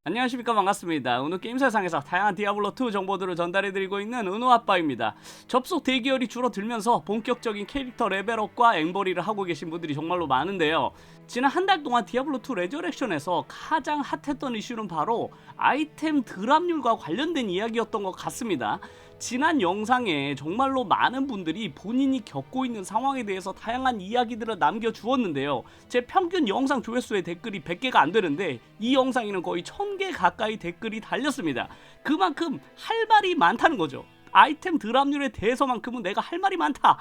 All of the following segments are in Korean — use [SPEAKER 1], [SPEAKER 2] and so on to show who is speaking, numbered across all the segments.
[SPEAKER 1] 안녕하십니까, 반갑습니다. 오늘 게임 세상에서 다양한 디아블로2 정보들을 전달해드리고 있는 은호아빠입니다. 접속 대기열이 줄어들면서 본격적인 캐릭터 레벨업과 앵벌이를 하고 계신 분들이 정말로 많은데요. 지난 한 달 동안 디아블로2 레저렉션에서 가장 핫했던 이슈는 바로 아이템 드랍률과 관련된 이야기였던 것 같습니다. 지난 영상에 정말로 많은 분들이 본인이 겪고 있는 상황에 대해서 다양한 이야기들을 남겨주었는데요. 제 평균 영상 조회수의 댓글이 100개가 안 되는데 이 영상에는 거의 1000개 가까이 댓글이 달렸습니다. 그만큼 할 말이 많다는 거죠. 아이템 드랍률에 대해서만큼은 내가 할 말이 많다.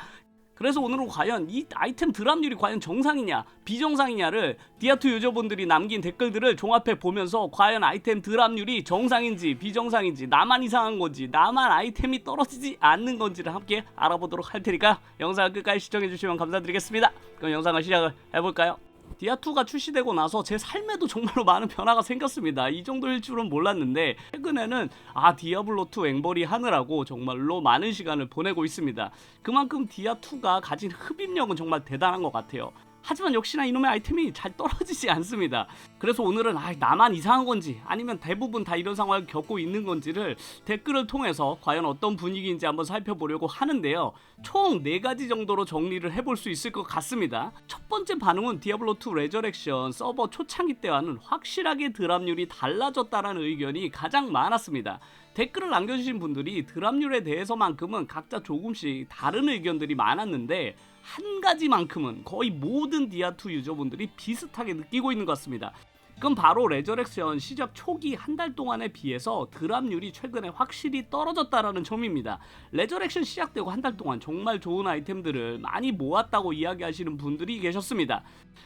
[SPEAKER 1] 그래서 오늘은 과연 이 아이템 드랍률이 과연 정상이냐 비정상이냐를 디아2 유저분들이 남긴 댓글들을 종합해 보면서 과연 아이템 드랍률이 정상인지 비정상인지, 나만 이상한 건지, 나만 아이템이 떨어지지 않는 건지를 함께 알아보도록 할 테니까 영상을 끝까지 시청해 주시면 감사드리겠습니다. 그럼 영상을 시작을 해볼까요? 디아2가 출시되고 나서 제 삶에도 정말로 많은 변화가 생겼습니다. 이 정도일 줄은 몰랐는데 최근에는 디아블로2 앵벌이 하느라고 정말로 많은 시간을 보내고 있습니다. 그만큼 디아2가 가진 흡입력은 정말 대단한 것 같아요. 하지만 역시나 이놈의 아이템이 잘 떨어지지 않습니다. 그래서 오늘은 나만 이상한 건지 아니면 대부분 다 이런 상황을 겪고 있는 건지를 댓글을 통해서 과연 어떤 분위기인지 한번 살펴보려고 하는데요. 총 4가지 정도로 정리를 해볼 수 있을 것 같습니다. 첫 번째 반응은 디아블로2 레저렉션 서버 초창기 때와는 확실하게 드랍률이 달라졌다는 의견이 가장 많았습니다. 댓글을 남겨주신 분들이 드랍률에 대해서만큼은 각자 조금씩 다른 의견들이 많았는데 한 가지만큼은 거의 모든 디아2 유저분들이 비슷하게 느끼고 있는 것 같습니다. 그럼 바로 레저렉션 시작 초기 한 달 동안에 비해서 드랍률이 최근에 확실히 떨어졌다라는 점입니다. 레저렉션 시작되고 한 달 동안 정말 좋은 아이템들을 많이 모았다고 이야기하시는 분들이 계셨습니다.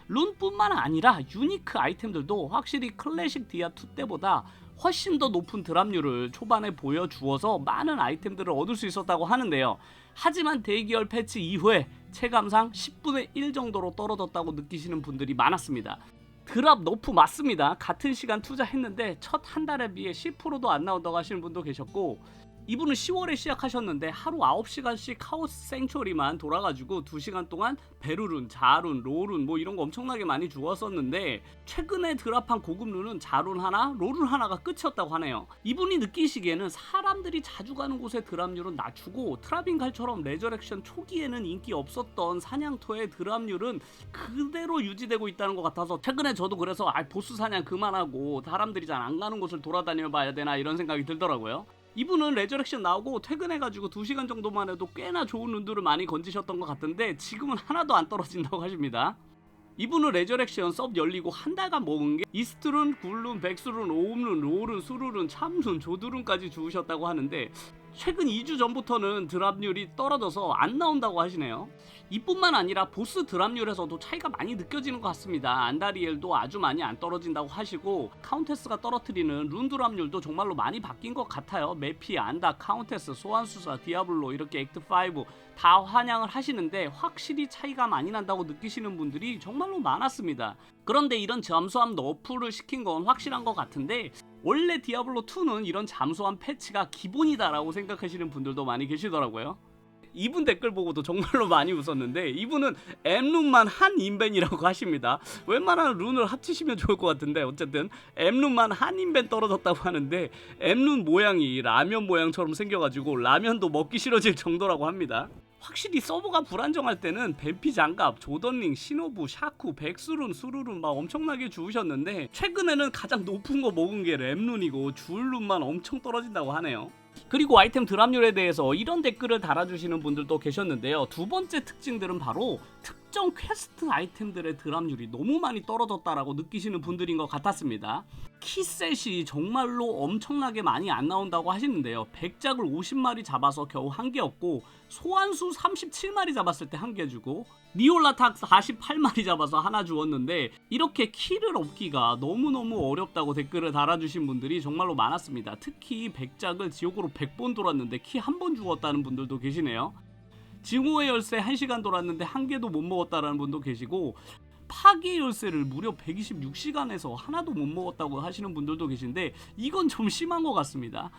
[SPEAKER 1] 룬뿐만 아니라 유니크 아이템들도 확실히 클래식 디아2 때보다 훨씬 더 높은 드랍률을 초반에 보여주어서 많은 아이템들을 얻을 수 있었다고 하는데요. 하지만 대기열 패치 이후에 체감상 10분의 1 정도로 떨어졌다고 느끼시는 분들이 많았습니다. 드랍 너프 맞습니다. 같은 시간 투자했는데 첫 한 달에 비해 10%도 안 나온다고 하시는 분도 계셨고, 이분은 10월에 시작하셨는데 하루 9시간씩 카오스 생츄어리만 돌아가지고 2시간 동안 베르룬, 자룬, 로룬 뭐 이런 거 엄청나게 많이 주었었는데 최근에 드랍한 고급 룬은 자룬 하나, 로룬 하나가 끝이었다고 하네요. 이분이 느끼시기에는 사람들이 자주 가는 곳의 드랍률은 낮추고 트라빈갈처럼 레저렉션 초기에는 인기 없었던 사냥터의 드랍률은 그대로 유지되고 있다는 것 같아서 최근에 저도 그래서 보스 사냥 그만하고 사람들이 잘 안 가는 곳을 돌아다녀 봐야 되나 이런 생각이 들더라고요. 이분은 레저렉션 나오고 퇴근해가지고 2시간 정도만 해도 꽤나 좋은 룬들을 많이 건지셨던 것 같은데 지금은 하나도 안 떨어진다고 하십니다. 이분은 레저렉션 섭 열리고 한 달간 먹은 게 이스트룬, 굴룬, 백수룬, 오음룬, 로룬, 수루룬, 참룬, 조두룬까지 주우셨다고 하는데 최근 2주 전부터는 드랍률이 떨어져서 안 나온다고 하시네요. 이뿐만 아니라 보스 드랍률에서도 차이가 많이 느껴지는 것 같습니다. 안다리엘도 아주 많이 안 떨어진다고 하시고 카운테스가 떨어뜨리는 룬 드랍률도 정말로 많이 바뀐 것 같아요. 메피, 안다, 카운테스, 소환수사, 디아블로 이렇게 액트5 다 환영을 하시는데 확실히 차이가 많이 난다고 느끼시는 분들이 정말로 많았습니다. 그런데 이런 잠수함 너프를 시킨 건 확실한 것 같은데 원래 디아블로2는 이런 잠수함 패치가 기본이다라고 생각하시는 분들도 많이 계시더라고요. 이분 댓글 보고도 정말로 많이 웃었는데 이분은 M룬만 한 인벤이라고 하십니다. 웬만한 룬을 합치시면 좋을 것 같은데 어쨌든 M룬만 한 인벤 떨어졌다고 하는데 M룬 모양이 라면 모양처럼 생겨가지고 라면도 먹기 싫어질 정도라고 합니다. 확실히 서버가 불안정할 때는 뱀피 장갑, 조던링, 시노부, 샤쿠, 백수룬, 수루룬 막 엄청나게 주우셨는데 최근에는 가장 높은 거 먹은 게 램룬이고 주울룬만 엄청 떨어진다고 하네요. 그리고 아이템 드랍률에 대해서 이런 댓글을 달아주시는 분들도 계셨는데요. 두 번째 특징들은 바로 특정 퀘스트 아이템들의 드랍률이 너무 많이 떨어졌다라고 느끼시는 분들인 것 같았습니다. 키셋이 정말로 엄청나게 많이 안 나온다고 하시는데요. 100작을 50마리 잡아서 겨우 한 개였고 소환수 37마리 잡았을 때 한 개 주고 니올라탁 48마리 잡아서 하나 주었는데 이렇게 키를 얻기가 너무너무 어렵다고 댓글을 달아주신 분들이 정말로 많았습니다. 특히 100작을 지옥으로 100번 돌았는데 키 한 번 주었다는 분들도 계시네요. 징후의 열쇠 1시간 돌았는데 한 개도 못 먹었다라는 분도 계시고 파괴 열쇠를 무려 126시간에서 하나도 못 먹었다고 하시는 분들도 계신데 이건 좀 심한 것 같습니다.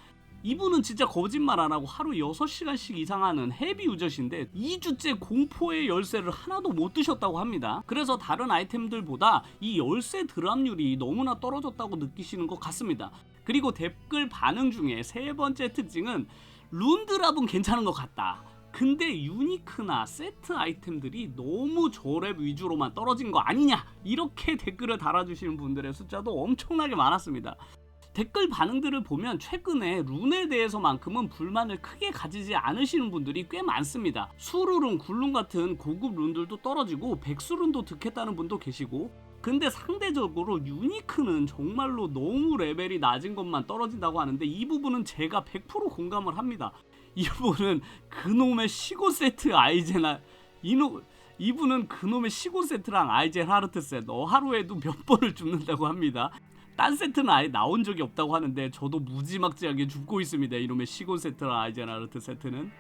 [SPEAKER 1] 이분은 진짜 거짓말 안 하고 하루 6시간씩 이상 하는 헤비 유저신데 2주째 공포의 열쇠를 하나도 못 드셨다고 합니다. 그래서 다른 아이템들보다 이 열쇠 드랍률이 너무나 떨어졌다고 느끼시는 것 같습니다. 그리고 댓글 반응 중에 세 번째 특징은 룬 드랍은 괜찮은 것 같다. 근데 유니크나 세트 아이템들이 너무 저랩 위주로만 떨어진 거 아니냐, 이렇게 댓글을 달아주시는 분들의 숫자도 엄청나게 많았습니다. 댓글 반응들을 보면 최근에 룬에 대해서만큼은 불만을 크게 가지지 않으시는 분들이 꽤 많습니다. 수루룬, 굴룬 같은 고급 룬들도 떨어지고 백수룬도 득했다는 분도 계시고, 근데 상대적으로 유니크는 정말로 너무 레벨이 낮은 것만 떨어진다고 하는데 이 부분은 제가 100% 공감을 합니다. 이분은 그놈의 시고 세트 아이제나 이분은 그놈의 시고 세트랑 아이젠 하르트 세트 하루에도 몇 번을 죽는다고 합니다. 딴 세트는 아예 나온 적이 없다고 하는데 저도 무지막지하게 죽고 있습니다. 이놈의 시고 세트랑 아이젠 하르트 세트는.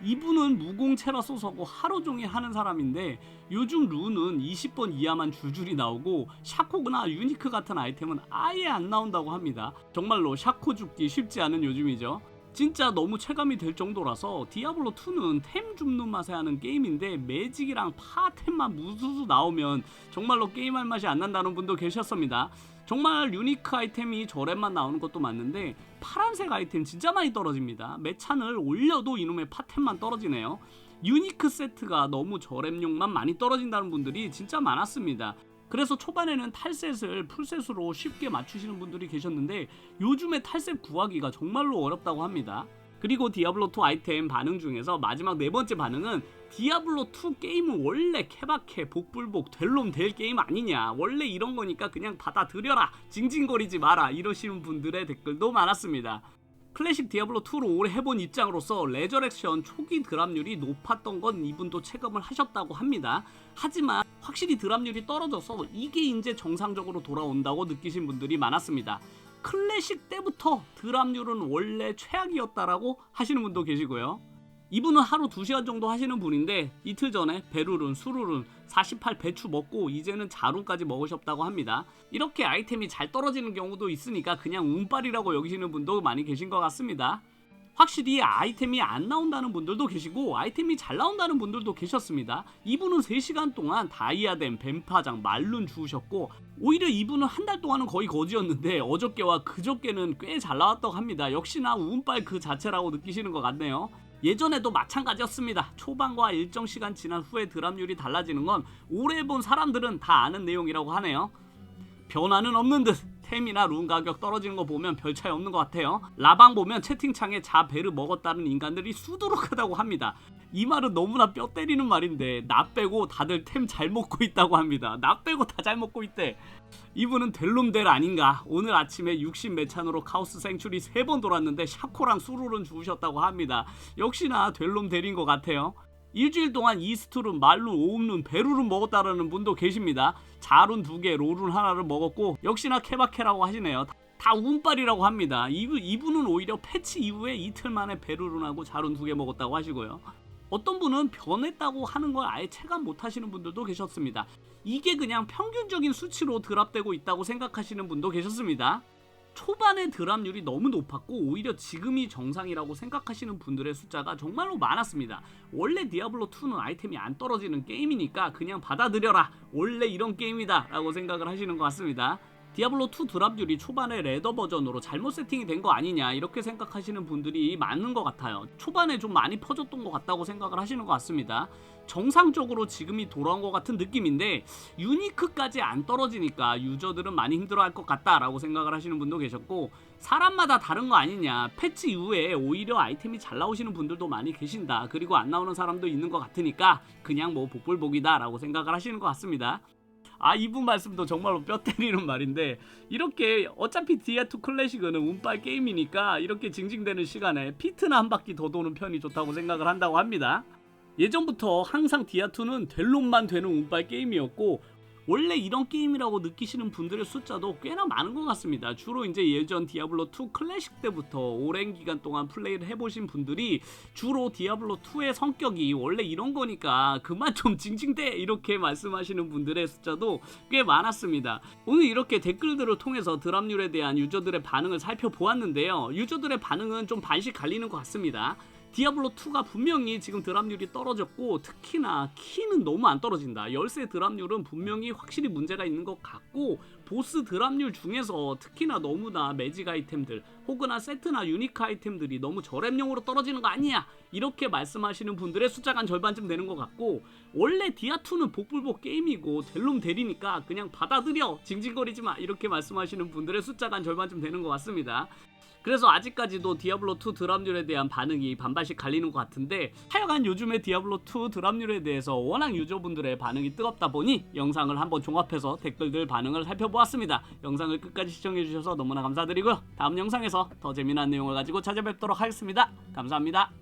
[SPEAKER 1] 이분은 무공체라 쏘서고 하루 종일 하는 사람인데 요즘 룬은 20번 이하만 줄줄이 나오고 샤코나 유니크 같은 아이템은 아예 안 나온다고 합니다. 정말로 샤코 죽기 쉽지 않은 요즘이죠. 진짜 너무 체감이 될 정도라서 디아블로2는 템 줍는 맛에 하는 게임인데 매직이랑 파템만 무수수 나오면 정말로 게임할 맛이 안 난다는 분도 계셨습니다. 정말 유니크 아이템이 저랩만 나오는 것도 맞는데 파란색 아이템 진짜 많이 떨어집니다. 매찬을 올려도 이놈의 파템만 떨어지네요. 유니크 세트가 너무 저랩용만 많이 떨어진다는 분들이 진짜 많았습니다. 그래서 초반에는 탈셋을 풀셋으로 쉽게 맞추시는 분들이 계셨는데 요즘에 탈셋 구하기가 정말로 어렵다고 합니다. 그리고 디아블로2 아이템 반응 중에서 마지막 네 번째 반응은 디아블로2 게임은 원래 케바케 복불복 될놈 될 게임 아니냐, 원래 이런 거니까 그냥 받아들여라, 징징거리지 마라, 이러시는 분들의 댓글도 많았습니다. 클래식 디아블로2로 오래 해본 입장으로서 레저렉션 초기 드랍률이 높았던 건 이분도 체감을 하셨다고 합니다. 하지만 확실히 드랍률이 떨어져서 이게 이제 정상적으로 돌아온다고 느끼신 분들이 많았습니다. 클래식 때부터 드랍률은 원래 최악이었다라고 하시는 분도 계시고요. 이분은 하루 2시간 정도 하시는 분인데 이틀 전에 베루룬, 수루룬, 48 배추 먹고 이제는 자룬까지 먹으셨다고 합니다. 이렇게 아이템이 잘 떨어지는 경우도 있으니까 그냥 운빨이라고 여기시는 분도 많이 계신 것 같습니다. 확실히 아이템이 안 나온다는 분들도 계시고 아이템이 잘 나온다는 분들도 계셨습니다. 이분은 3시간 동안 다이아뎀, 뱀파장, 말룬 주우셨고 오히려 이분은 한 달 동안은 거의 거지였는데 어저께와 그저께는 꽤 잘 나왔다고 합니다. 역시나 운빨 그 자체라고 느끼시는 것 같네요. 예전에도 마찬가지였습니다. 초반과 일정 시간 지난 후에 드랍률이 달라지는 건 오래 해본 사람들은 다 아는 내용이라고 하네요. 변화는 없는 듯 템이나 룬 가격 떨어지는 거 보면 별 차이 없는 것 같아요. 라방 보면 채팅창에 자 베르 먹었다는 인간들이 수두룩하다고 합니다. 이 말은 너무나 뼈 때리는 말인데 나 빼고 다들 템 잘 먹고 있다고 합니다. 나 빼고 다 잘 먹고 있대. 이분은 델롬델 아닌가. 오늘 아침에 60 매찬으로 카오스 생출이 3번 돌았는데 샤코랑 수루는 주우셨다고 합니다. 역시나 델롬델인 것 같아요. 일주일 동안 이스트룬, 말룬, 오음룬, 베루룬 먹었다라는 분도 계십니다. 자룬 2개, 로룬 하나를 먹었고 역시나 케바케라고 하시네요. 다 운빨이라고 합니다. 이분은 오히려 패치 이후에 이틀 만에 베루룬하고 자룬 2개 먹었다고 하시고요. 어떤 분은 변했다고 하는 걸 아예 체감 못 하시는 분들도 계셨습니다. 이게 그냥 평균적인 수치로 드랍되고 있다고 생각하시는 분도 계셨습니다. 초반에 드랍률이 너무 높았고 오히려 지금이 정상이라고 생각하시는 분들의 숫자가 정말로 많았습니다. 원래 디아블로2는 아이템이 안 떨어지는 게임이니까 그냥 받아들여라, 원래 이런 게임이다 라고 생각을 하시는 것 같습니다. 디아블로2 드랍률이 초반에 레더 버전으로 잘못 세팅이 된 거 아니냐 이렇게 생각하시는 분들이 많은 것 같아요. 초반에 좀 많이 퍼졌던 것 같다고 생각을 하시는 것 같습니다. 정상적으로 지금이 돌아온 것 같은 느낌인데 유니크까지 안 떨어지니까 유저들은 많이 힘들어할 것 같다라고 생각을 하시는 분도 계셨고 사람마다 다른 거 아니냐, 패치 이후에 오히려 아이템이 잘 나오시는 분들도 많이 계신다, 그리고 안 나오는 사람도 있는 것 같으니까 그냥 뭐 복불복이다 라고 생각을 하시는 것 같습니다. 이분 말씀도 정말로 뼈 때리는 말인데 이렇게 어차피 디아2 클래식은 운빨 게임이니까 이렇게 징징대는 시간에 피트나 한 바퀴 더 도는 편이 좋다고 생각을 한다고 합니다. 예전부터 항상 디아2는 될 놈만 되는 운빨 게임이었고 원래 이런 게임이라고 느끼시는 분들의 숫자도 꽤나 많은 것 같습니다. 주로 이제 예전 디아블로2 클래식 때부터 오랜 기간 동안 플레이를 해보신 분들이 주로 디아블로2의 성격이 원래 이런 거니까 그만 좀 징징대 이렇게 말씀하시는 분들의 숫자도 꽤 많았습니다. 오늘 이렇게 댓글들을 통해서 드랍률에 대한 유저들의 반응을 살펴보았는데요. 유저들의 반응은 좀 반씩 갈리는 것 같습니다. 디아블로2가 분명히 지금 드랍률이 떨어졌고 특히나 키는 너무 안 떨어진다. 열쇠 드랍률은 분명히 확실히 문제가 있는 것 같고 보스 드랍률 중에서 특히나 너무나 매직 아이템들 혹은 세트나 유니크 아이템들이 너무 저랩용으로 떨어지는 거 아니야 이렇게 말씀하시는 분들의 숫자가 한 절반쯤 되는 것 같고 원래 디아2는 복불복 게임이고 될 놈 되리니까 그냥 받아들여 징징거리지마 이렇게 말씀하시는 분들의 숫자가 한 절반쯤 되는 것 같습니다. 그래서 아직까지도 디아블로2 드랍률에 대한 반응이 반반씩 갈리는 것 같은데 하여간 요즘에 디아블로2 드랍률에 대해서 워낙 유저분들의 반응이 뜨겁다 보니 영상을 한번 종합해서 댓글들 반응을 살펴보았습니다. 영상을 끝까지 시청해주셔서 너무나 감사드리고요. 다음 영상에서 더 재미난 내용을 가지고 찾아뵙도록 하겠습니다. 감사합니다.